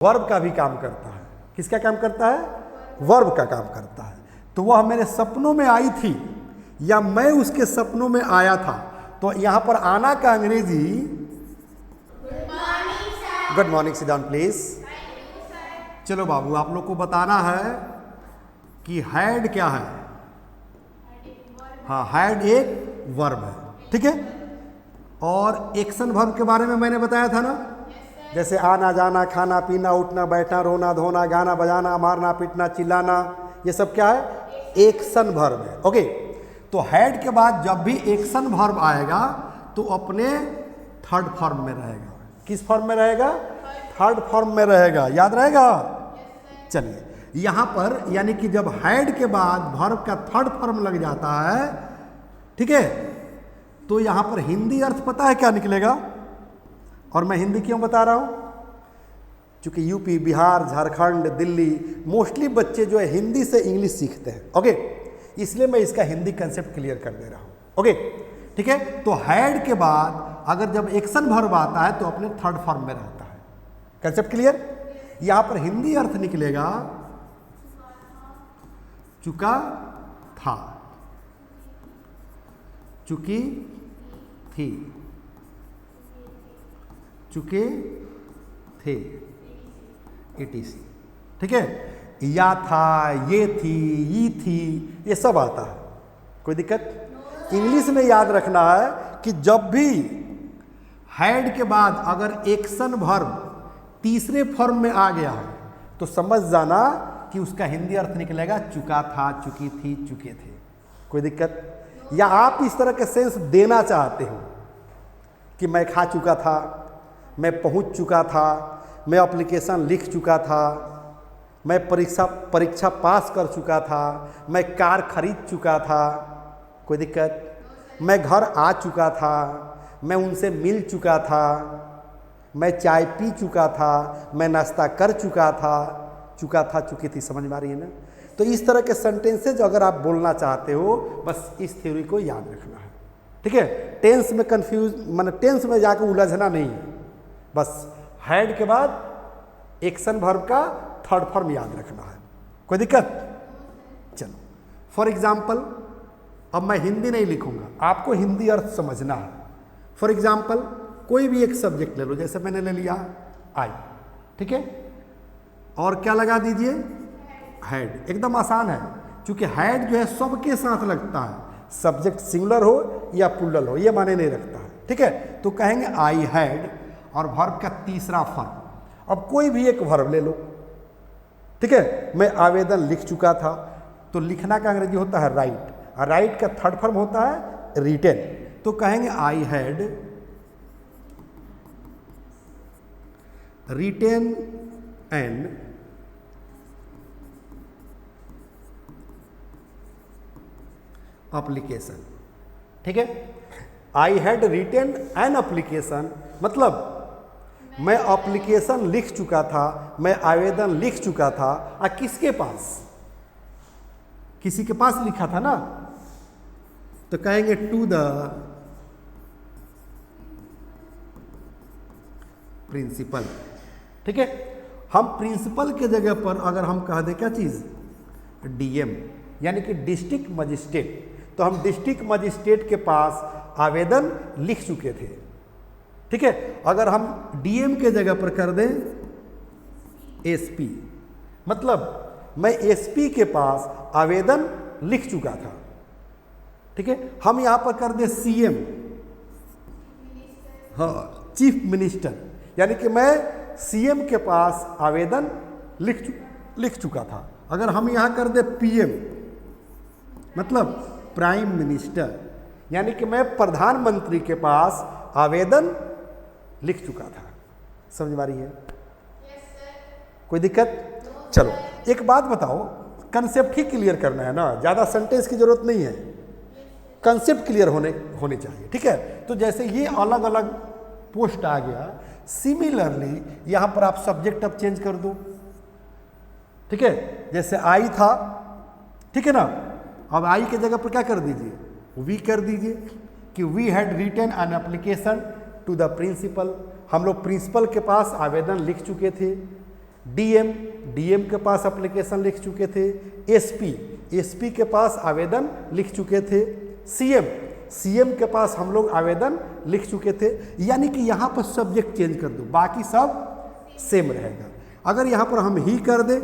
Verb का भी काम करता है। किसका काम करता है? वर्ब का काम करता है। तो वह मेरे सपनों में आई थी या मैं उसके सपनों में आया था। तो यहां पर आना का अंग्रेजी good morning, sit down please. चलो बाबू, आप लोग को बताना है कि हैड क्या है। हाँ, हैड एक वर्ब है, ठीक है। और एक्शन वर्ब के बारे में मैंने बताया था ना, जैसे आना जाना, खाना पीना, उठना बैठना, रोना धोना, गाना बजाना, मारना पीटना, चिल्लाना, ये सब क्या है? एक्शन वर्ब है। ओके, तो हैड के बाद जब भी एक्शन वर्ब आएगा तो अपने थर्ड फॉर्म में रहेगा। किस फॉर्म में रहेगा? थर्ड फॉर्म में रहेगा। याद रहेगा? चलिए, यहां पर यानी कि जब हैड के बाद वर्ब का थर्ड फॉर्म लग जाता है, ठीक है, तो यहां पर हिंदी अर्थ पता है क्या निकलेगा? और मैं हिंदी क्यों बता रहा हूं? क्योंकि यूपी, बिहार, झारखंड, दिल्ली मोस्टली बच्चे जो है हिंदी से इंग्लिश सीखते हैं। ओके, इसलिए मैं इसका हिंदी कंसेप्ट क्लियर कर दे रहा हूं। ओके, ठीक है। तो हैड के बाद अगर जब एक्शन वर्ब आता है तो अपने थर्ड फॉर्म में रहता है। Concept clear? यहां पर हिंदी अर्थ निकलेगा चुका था, चुकी थी, चुके थे, etc, ठीक है। या था, ये थी, ये थी, ये सब आता है। कोई दिक्कत? इंग्लिश में याद रखना है कि जब भी हैड के बाद अगर एक्शन वर्ब तीसरे फॉर्म में आ गया है तो समझ जाना कि उसका हिंदी अर्थ निकलेगा चुका था, चुकी थी, चुके थे। कोई दिक्कत? या आप इस तरह के सेंस देना चाहते हो कि मैं खा चुका था, मैं पहुंच चुका था, मैं एप्लीकेशन लिख चुका था, मैं परीक्षा पास कर चुका था, मैं कार खरीद चुका था। कोई दिक्कत? मैं घर आ चुका था, मैं उनसे मिल चुका था, मैं चाय पी चुका था, मैं नाश्ता कर चुका था, चुकी थी। समझ में आ रही है ना? तो इस तरह के सेंटेंसेज अगर आप बोलना चाहते हो, बस इस थ्योरी को याद रखना है, ठीक है। टेंस में कंफ्यूज माने टेंस में जाकर उलझना नहीं है। बस हैड के बाद एक्शन वर्ब का थर्ड फॉर्म याद रखना है। कोई दिक्कत? चलो, फॉर एग्जाम्पल, अब मैं हिंदी नहीं लिखूंगा, आपको हिंदी अर्थ समझना है। फॉर एग्जाम्पल, कोई भी एक सब्जेक्ट ले लो, जैसे मैंने ले लिया आई, ठीक है, और क्या लगा दीजिए? हैड। एकदम आसान है, क्योंकि हैड जो है सबके साथ लगता है, सब्जेक्ट सिंगुलर हो या प्लूरल हो, ये माने नहीं रखता है, ठीक है। तो कहेंगे आई हैड और वर्ब का तीसरा फॉर्म। अब कोई भी एक वर्ब ले लो, ठीक है। मैं आवेदन लिख चुका था, तो लिखना का अंग्रेजी होता है राइट, और राइट का थर्ड फॉर्म होता है रिटेन। तो कहेंगे I had written an application, ठीक है। I had written an application मतलब मैं एप्लीकेशन लिख चुका था, मैं आवेदन लिख चुका था। किसके पास? किसी के पास लिखा था ना, तो कहेंगे टू द प्रिंसिपल, ठीक है। हम प्रिंसिपल के जगह पर अगर हम कह दें क्या चीज? डीएम, यानी कि डिस्ट्रिक्ट मजिस्ट्रेट, तो हम डिस्ट्रिक्ट मजिस्ट्रेट के पास आवेदन लिख चुके थे, ठीक है। अगर हम डीएम के जगह पर कर दें एसपी, मतलब मैं एसपी के पास आवेदन लिख चुका था, ठीक है। हम यहां पर कर दें सीएम, हाँ, चीफ मिनिस्टर, यानी कि मैं सीएम के पास आवेदन लिख चुका था। अगर हम यहां कर दें पीएम, मतलब प्राइम मिनिस्टर, यानी कि मैं प्रधानमंत्री के पास आवेदन लिख चुका था। समझ में आ रही है? कोई दिक्कत? चलो, एक बात बताओ, कंसेप्ट ही क्लियर करना है ना, ज़्यादा सेंटेंस की जरूरत नहीं है, कंसेप्ट क्लियर होने चाहिए, ठीक है। तो जैसे ये अलग अलग पोस्ट आ गया, सिमिलरली यहाँ पर आप सब्जेक्ट अब चेंज कर दो, ठीक है। जैसे आई था, ठीक है ना, अब आई के जगह पर क्या कर दीजिए? वी कर दीजिए कि we had written an application to the principal. हम लोग प्रिंसिपल के पास आवेदन लिख चुके थे, डीएम, डीएम के पास एप्लीकेशन लिख चुके थे। एसपी, एसपी के पास आवेदन लिख चुके थे। सीएम, सीएम के पास हम लोग आवेदन लिख चुके थे। यानी कि यहाँ पर सब्जेक्ट चेंज कर दो, बाकी सब सेम रहेगा। अगर यहाँ पर हम ही कर दे,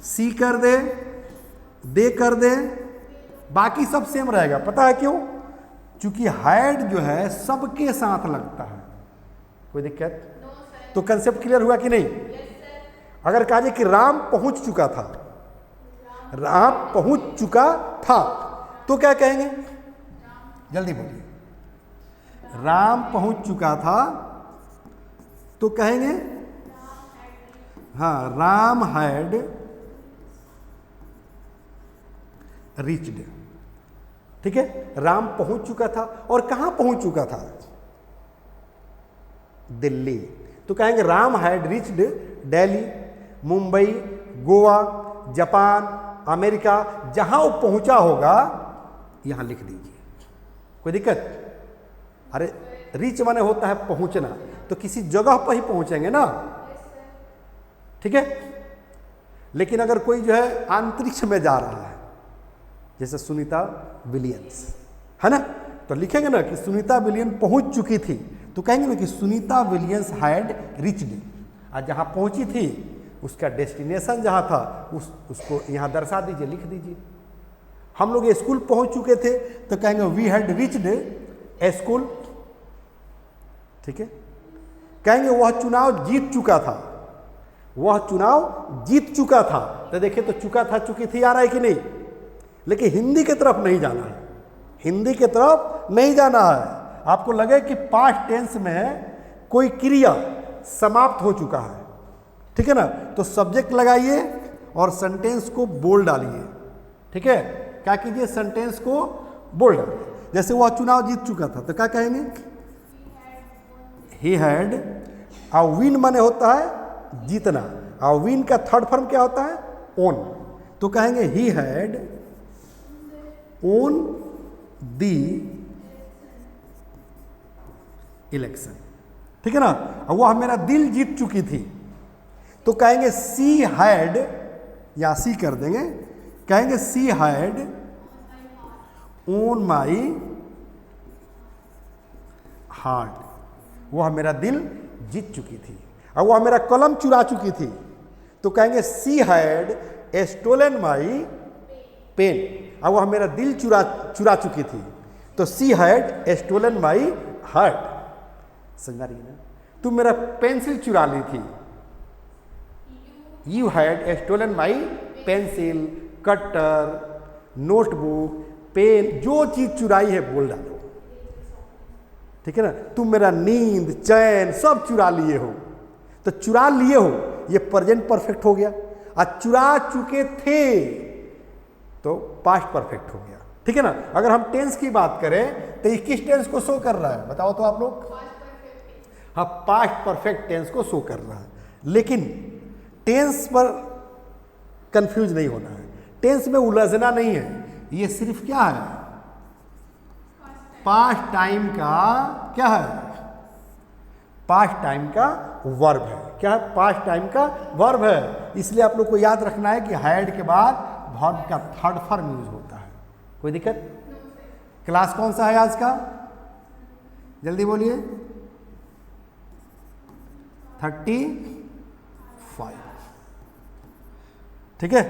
सी कर दे कर दे, बाकी सब सेम रहेगा। पता है क्यों? क्योंकि हैड जो है सबके साथ लगता है। कोई दिक्कत? तो कंसेप्ट क्लियर हुआ कि नहीं? अगर कहा जाए कि राम पहुंच चुका था, राम पहुंच चुका था, तो क्या कहेंगे? जल्दी बोलिए। राम पहुंच चुका था तो कहेंगे हाँ, राम हैड रीच्ड। ठीक है, राम पहुंच चुका था। और कहां पहुंच चुका था? दिल्ली। तो कहेंगे Ram had reached Delhi, Mumbai, Goa, Japan, America, जहां वो पहुंचा होगा यहां लिख दीजिए। कोई दिक्कत? अरे रीच माने होता है पहुंचना, तो किसी जगह पर ही पहुंचेंगे ना। ठीक है, लेकिन अगर कोई जो है अंतरिक्ष में जा रहा है, जैसे सुनीता विलियम्स है ना, तो लिखेंगे ना कि सुनीता विलियम्स पहुंच चुकी थी, तो कहेंगे ना कि सुनीता विलियम्स हैड रीच्ड। और जहां पहुंची थी उसका डेस्टिनेशन जहां था उसको यहां दर्शा दीजिए, लिख दीजिए। हम लोग स्कूल पहुंच चुके थे तो कहेंगे we had reached a school. ठीक है, कहेंगे वह चुनाव जीत चुका था, वह चुनाव जीत चुका था। तो देखिए, तो चुका था चुकी थी आ रहा है कि नहीं? लेकिन हिंदी की तरफ नहीं जाना है, हिंदी की तरफ नहीं जाना है। आपको लगे कि पास्ट टेंस में कोई क्रिया समाप्त हो चुका है, ठीक है ना, तो सब्जेक्ट लगाइए और सेंटेंस को बोल्ड डालिए। ठीक है, क्या कीजिए? सेंटेंस को बोल्ड डालिए। जैसे वह चुनाव जीत चुका था तो क्या कहेंगे? He had. और विन माने होता है जीतना, और विन का थर्ड फॉर्म क्या होता है? ओन। तो कहेंगे he had own the election. ठीक है ना, और वह मेरा दिल जीत चुकी थी, तो कहेंगे सी हैड, या सी कर देंगे, कहेंगे she had own my heart. वह मेरा दिल जीत चुकी थी। और वह मेरा कलम चुरा चुकी थी, तो कहेंगे she had stolen my pen. और वह मेरा दिल चुरा चुकी थी, तो she had stolen my heart. समझ रही है ना? तुम मेरा पेंसिल चुरा ली थी, you had stolen my pencil, cutter, notebook, pen, जो चीज चुराई है बोल डालो। ठीक है ना, तुम मेरा नींद, चैन सब चुरा लिए हो, तो चुरा लिए हो ये प्रेजेंट परफेक्ट हो गया। और चुरा चुके थे तो पास्ट परफेक्ट हो गया। ठीक है ना, अगर हम टेंस की बात करें तो ये किस टेंस को शो कर रहा है? बताओ तो आप लोग। हाँ, पास्ट परफेक्ट टेंस को शो कर रहा है। लेकिन टेंस पर कंफ्यूज नहीं होना है, टेंस में उलझना नहीं है। ये सिर्फ क्या है? पास्ट टाइम का क्या है? पास्ट टाइम का वर्ब है। क्या है? पास्ट टाइम का वर्ब है। इसलिए आप लोग को याद रखना है कि हैड के बाद वर्ब का थर्ड फॉर्म यूज होता है। कोई दिक्कत? क्लास कौन सा है आज का? जल्दी बोलिए। 35। ठीक है,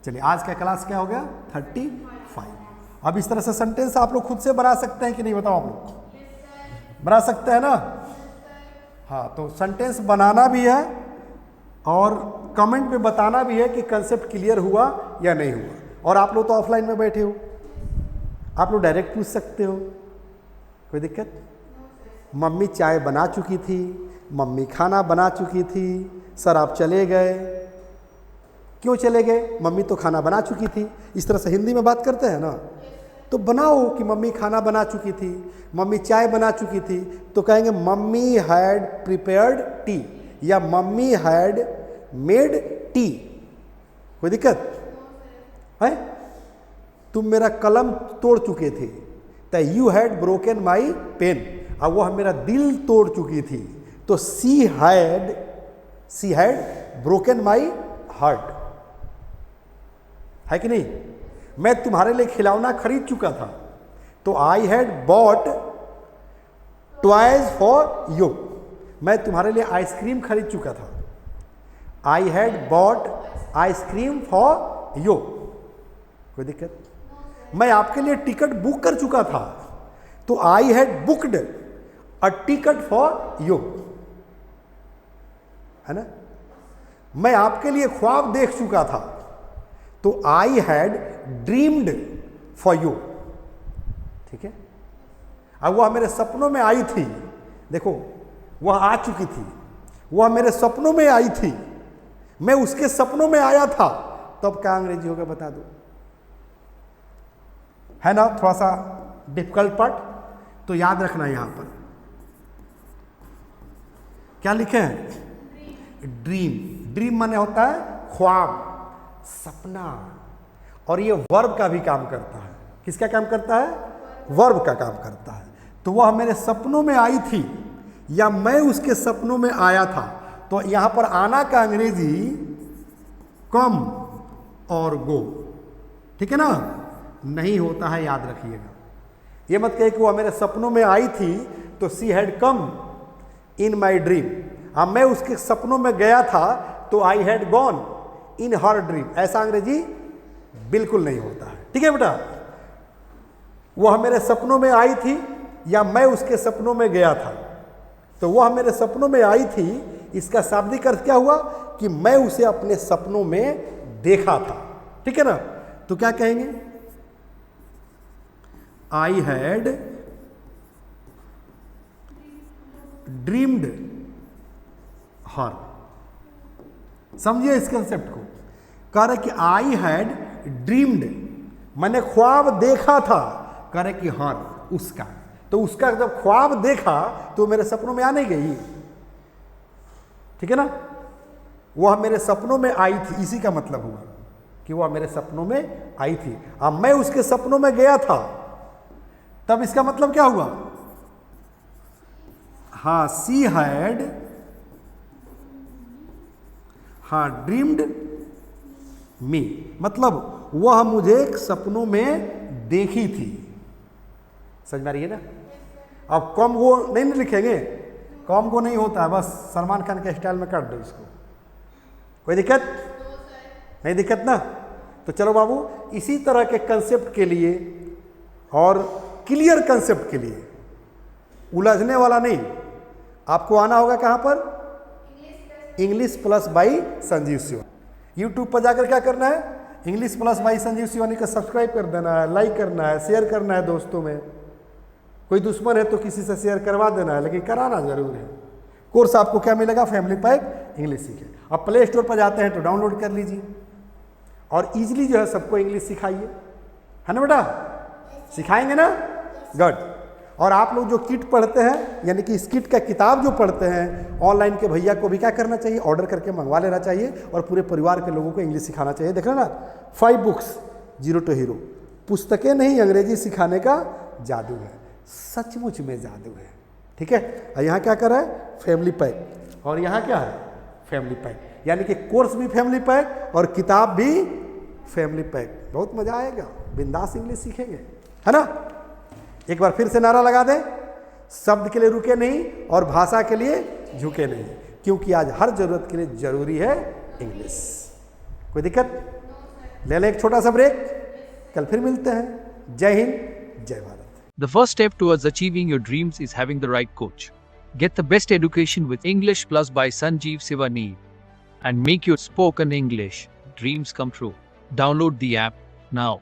चलिए आज का क्लास क्या हो गया? 35। अब इस तरह से सेंटेंस आप लोग खुद से बना सकते हैं कि नहीं? बताओ आप लोग बना सकते हैं ना? हाँ, तो सेंटेंस बनाना भी है और कमेंट में बताना भी है कि कंसेप्ट क्लियर हुआ या नहीं हुआ। और आप लोग तो ऑफलाइन में बैठे हो, आप लोग डायरेक्ट पूछ सकते हो, कोई दिक्कत? मम्मी चाय बना चुकी थी, मम्मी खाना बना चुकी थी, सर आप चले गए। क्यों चले गए? मम्मी तो खाना बना चुकी थी। इस तरह से हिंदी में बात करते हैं ना, तो बनाओ कि मम्मी खाना बना चुकी थी, मम्मी चाय बना चुकी थी, तो कहेंगे मम्मी हैड प्रिपेयर्ड टी, या मम्मी हैड मेड टी। कोई दिक्कत है? तुम मेरा कलम तोड़ चुके थे, तो you had broken my pen. और वह मेरा दिल तोड़ चुकी थी, तो she had she had broken my heart, है कि नहीं? मैं तुम्हारे लिए खिलौना खरीद चुका था, तो I had bought toys for you, मैं तुम्हारे लिए आइसक्रीम खरीद चुका था, I had bought ice cream for you. कोई दिक्कत? मैं आपके लिए टिकट बुक कर चुका था, तो I had booked a ticket for you, है ना? मैं आपके लिए ख्वाब देख चुका था, तो I had dreamed for you. ठीक है? अब वह मेरे सपनों में आई थी, देखो वह आ चुकी थी, वह मेरे सपनों में आई थी, मैं उसके सपनों में आया था, तब क्या अंग्रेजी होगा बता दो? है ना थोड़ा सा डिफिकल्ट पार्ट, तो याद रखना यहां पर क्या लिखे हैं? ड्रीम। ड्रीम माने होता है ख्वाब, सपना, और ये वर्ब का भी काम करता है। किसका काम करता है? वर्ब का काम करता है। तो वह मेरे सपनों में आई थी या मैं उसके सपनों में आया था, तो यहां पर आना का अंग्रेजी कम और गो, ठीक है ना? नहीं होता है, याद रखिएगा। ये मत कहिए कि वह मेरे सपनों में आई थी तो she had come in my dream. अब मैं उसके सपनों में गया था तो I had gone in her dream. ऐसा अंग्रेजी बिल्कुल नहीं होता है, ठीक है बेटा? वह मेरे सपनों में आई थी या मैं उसके सपनों में गया था, तो वह मेरे सपनों में आई थी, इसका शाब्दिक अर्थ क्या हुआ कि मैं उसे अपने सपनों में देखा था, ठीक है ना? तो क्या कहेंगे? आई हैड ड्रीम्ड हर। समझिए इस कंसेप्ट को। कह रहे कि आई हैड ड्रीम्ड, मैंने ख्वाब देखा था, कह रहे कि हर, उसका। तो उसका जब ख्वाब देखा तो मेरे सपनों में आ नहीं गई, ठीक है ना? वह मेरे सपनों में आई थी, इसी का मतलब हुआ कि वह मेरे सपनों में आई थी। अब मैं उसके सपनों में गया था, तब इसका मतलब क्या हुआ? हाँ, सी हैड ड्रीम्ड मी, मतलब वह मुझे सपनों में देखी थी। समझ में आ रही है ना? अब कम वो नहीं लिखेंगे, कम को नहीं होता है, बस सलमान खान के स्टाइल में काट दो इसको। कोई दिक्कत? नहीं दिक्कत ना? तो चलो बाबू, इसी तरह के कंसेप्ट के लिए और क्लियर कंसेप्ट के लिए, उलझने वाला नहीं, आपको आना होगा कहां पर? English plus by Sanjeev Sivani. YouTube पर जाकर क्या करना है? English plus by Sanjeev Sivani का सब्सक्राइब कर देना है, लाइक करना है, शेयर करना है दोस्तों में। कोई दुश्मन है तो किसी से शेयर करवा देना है, लेकिन कराना जरूर है। कोर्स आपको क्या मिलेगा? फैमिली पैक इंग्लिश सीखे। अब प्ले स्टोर पर जाते हैं तो डाउनलोड कर लीजिए और इजीली जो है सबको इंग्लिश सिखाइए, है ना बेटा? सिखाएंगे ना? गुड। और आप लोग जो किट पढ़ते हैं, यानी कि इस किट का किताब जो पढ़ते हैं, ऑनलाइन के भैया को भी क्या करना चाहिए? ऑर्डर करके मंगवा लेना चाहिए और पूरे परिवार के लोगों को इंग्लिश सिखाना चाहिए। देख रहे ना, 5 बुक्स जीरो टू हीरो, पुस्तकें नहीं, अंग्रेजी सिखाने का जादू है, सचमुच में जादू है, ठीक है? और यहाँ क्या कर रहा है? Family pack. और यहाँ क्या है? फैमिली पैक, यानी कि कोर्स भी फैमिली पैक और किताब भी फैमिली पैक। बहुत मजा आएगा, बिंदास इंग्लिश सीखेंगे, है ना? एक बार फिर से नारा लगा दें, शब्द के लिए रुके नहीं और भाषा के लिए झुके नहीं, क्योंकि आज हर जरूरत के लिए जरूरी है इंग्लिश। कोई दिक्कत? ले लें एक छोटा सा ब्रेक, कल फिर मिलते हैं। जय हिंद, जय Bharat. The first step towards achieving your dreams is having the right coach. Get the best education with English Plus by Sanjeev Sivani and make your spoken English dreams come true. Download the app now.